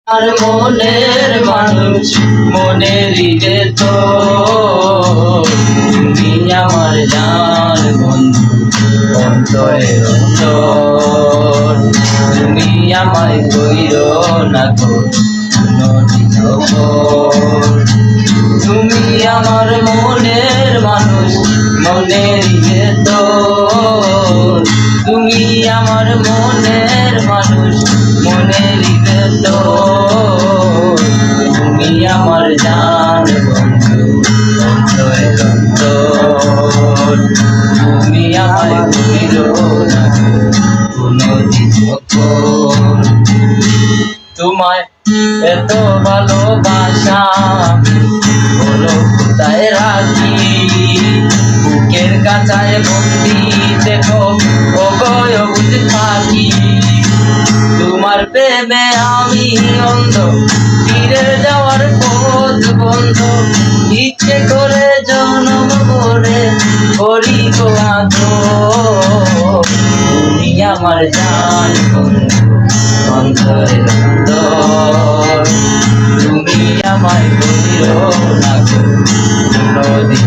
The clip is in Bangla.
আর মনের মানুষ মনেরই যে তো তুমি আমার জান বন্ধু অন্তরের অন্তর তুমি আমায় কইরো না গো তুমি আমার মনের মানুষ মনের যে তো তুমি আমার মনের মানুষ মনের যে তো তুমি আমার জান বন্ধু অন্তরের অন্তর তুমি আমায় কইরো না কোনো দিন তোমায় এত ভালোবাসা বলো কোথায় রাখি বুকের কাছায় বন্দি দেখো অগয় বুঝে থাকি তোমার প্রেমে আমি অন্ধ ফিরে যাওয়ার পথ বন্ধ ইচ্ছে করে জনম করে করি গো তুমি আমার জান বন্ধু অন্তরের অন্তর তুমি আমায় কইরো না গো কোনদিন